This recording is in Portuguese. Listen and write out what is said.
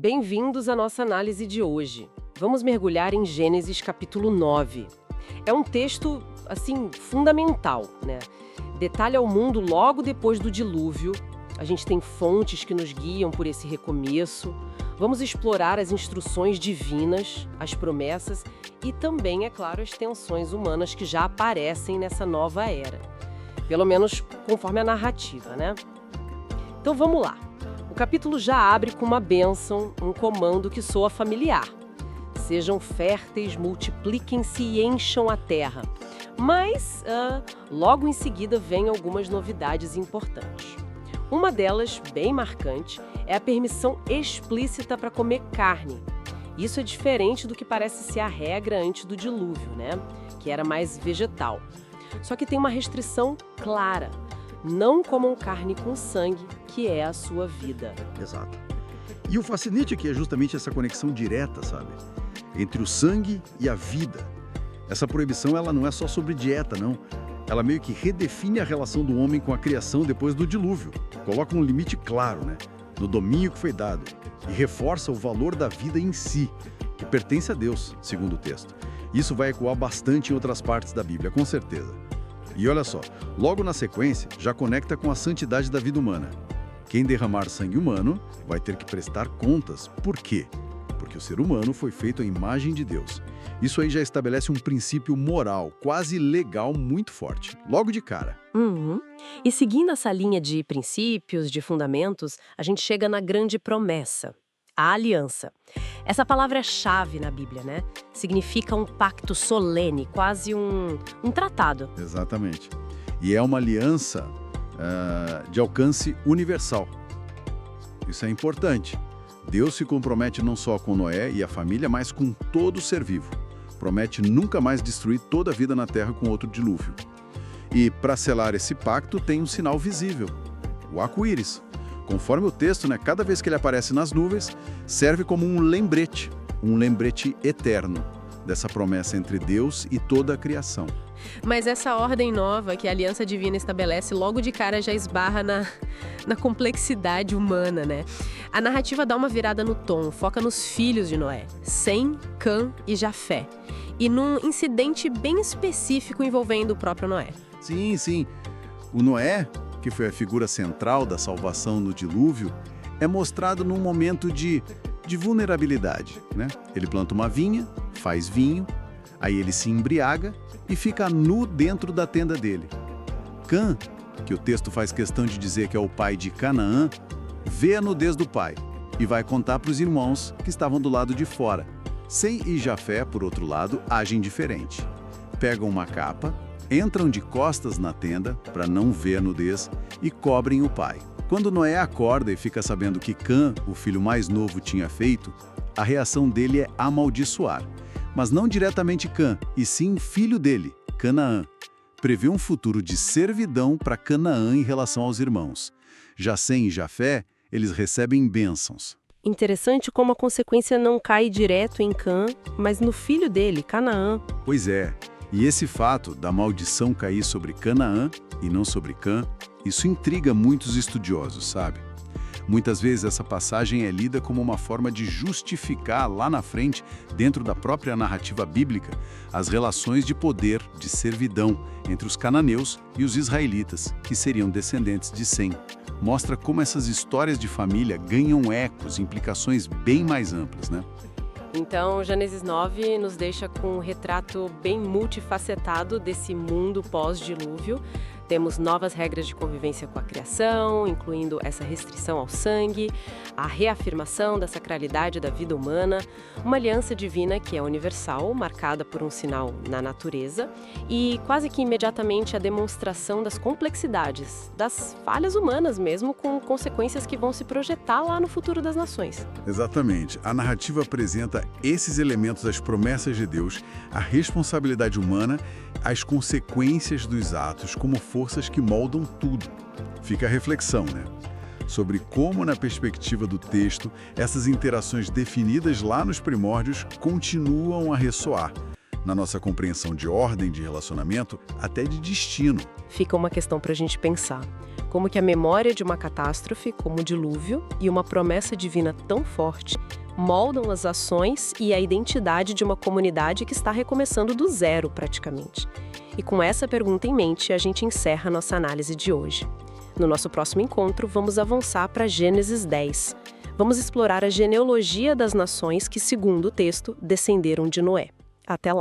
Bem-vindos à nossa análise de hoje. Vamos mergulhar em Gênesis capítulo 9. É um texto, assim, fundamental, né? Detalha o mundo logo depois do dilúvio. A gente tem fontes que nos guiam por esse recomeço. Vamos explorar as instruções divinas, as promessas e também, é claro, as tensões humanas que já aparecem nessa nova era. Pelo menos conforme a narrativa, né? Então vamos lá. O capítulo já abre com uma bênção, um comando que soa familiar. Sejam férteis, multipliquem-se e encham a terra. Mas, logo em seguida, vem algumas novidades importantes. Uma delas, bem marcante, é a permissão explícita para comer carne. Isso é diferente do que parece ser a regra antes do dilúvio, né? Que era mais vegetal. Só que tem uma restrição clara. Não comam carne com sangue, que é a sua vida. Exato. E o fascinante aqui é justamente essa conexão direta, sabe? Entre o sangue e a vida. Essa proibição, ela não é só sobre dieta, não. Ela meio que redefine a relação do homem com a criação depois do dilúvio. Coloca um limite claro, né? No domínio que foi dado. E reforça o valor da vida em si, que pertence a Deus, segundo o texto. Isso vai ecoar bastante em outras partes da Bíblia, com certeza. E olha só, logo na sequência, já conecta com a santidade da vida humana. Quem derramar sangue humano vai ter que prestar contas. Por quê? Porque o ser humano foi feito à imagem de Deus. Isso aí já estabelece um princípio moral, quase legal, muito forte, logo de cara. E seguindo essa linha de princípios, de fundamentos, a gente chega na grande promessa, a aliança. Essa palavra é chave na Bíblia, né? Significa um pacto solene, quase um tratado. Exatamente. E é uma aliança de alcance universal. Isso é importante. Deus se compromete não só com Noé e a família, mas com todo ser vivo. Promete nunca mais destruir toda a vida na Terra com outro dilúvio. E para selar esse pacto tem um sinal visível, o arco-íris. Conforme o texto, né, cada vez que ele aparece nas nuvens, serve como um lembrete eterno dessa promessa entre Deus e toda a criação. Mas essa ordem nova que a aliança divina estabelece logo de cara já esbarra na complexidade humana, né? A narrativa dá uma virada no tom, foca nos filhos de Noé, Sem, Cã e Jafé, e num incidente bem específico envolvendo o próprio Noé. Sim. O Noé, que foi a figura central da salvação no dilúvio, é mostrado num momento de vulnerabilidade, né? Ele planta uma vinha, faz vinho, aí ele se embriaga e fica nu dentro da tenda dele. Cã, que o texto faz questão de dizer que é o pai de Canaã, vê a nudez do pai e vai contar para os irmãos que estavam do lado de fora. Sem e Jafé, por outro lado, agem diferente. Pegam uma capa, entram de costas na tenda para não ver a nudez e cobrem o pai. Quando Noé acorda e fica sabendo que Cã, o filho mais novo, tinha feito, a reação dele é amaldiçoar. Mas não diretamente Cã, e sim filho dele, Canaã. Prevê um futuro de servidão para Canaã em relação aos irmãos. Já Sem e Jafé, eles recebem bênçãos. Interessante como a consequência não cai direto em Cã, mas no filho dele, Canaã. Pois é, e esse fato da maldição cair sobre Canaã e não sobre Cã, isso intriga muitos estudiosos, sabe? Muitas vezes essa passagem é lida como uma forma de justificar lá na frente, dentro da própria narrativa bíblica, as relações de poder, de servidão entre os cananeus e os israelitas, que seriam descendentes de Sem. Mostra como essas histórias de família ganham ecos, implicações bem mais amplas, né? Então, Gênesis 9 nos deixa com um retrato bem multifacetado desse mundo pós-dilúvio. Temos novas regras de convivência com a criação, incluindo essa restrição ao sangue, a reafirmação da sacralidade da vida humana, uma aliança divina que é universal, marcada por um sinal na natureza, e quase que imediatamente a demonstração das complexidades, das falhas humanas mesmo, com consequências que vão se projetar lá no futuro das nações. Exatamente. A narrativa apresenta esses elementos das promessas de Deus, a responsabilidade humana, as consequências dos atos como forças que moldam tudo. Fica a reflexão, né? Sobre como, na perspectiva do texto, essas interações definidas lá nos primórdios continuam a ressoar na nossa compreensão de ordem de relacionamento, até de destino. Fica uma questão para a gente pensar. Como que a memória de uma catástrofe, como o dilúvio, e uma promessa divina tão forte moldam as ações e a identidade de uma comunidade que está recomeçando do zero, praticamente. E com essa pergunta em mente, a gente encerra nossa análise de hoje. No nosso próximo encontro, vamos avançar para Gênesis 10. Vamos explorar a genealogia das nações que, segundo o texto, descenderam de Noé. Até lá!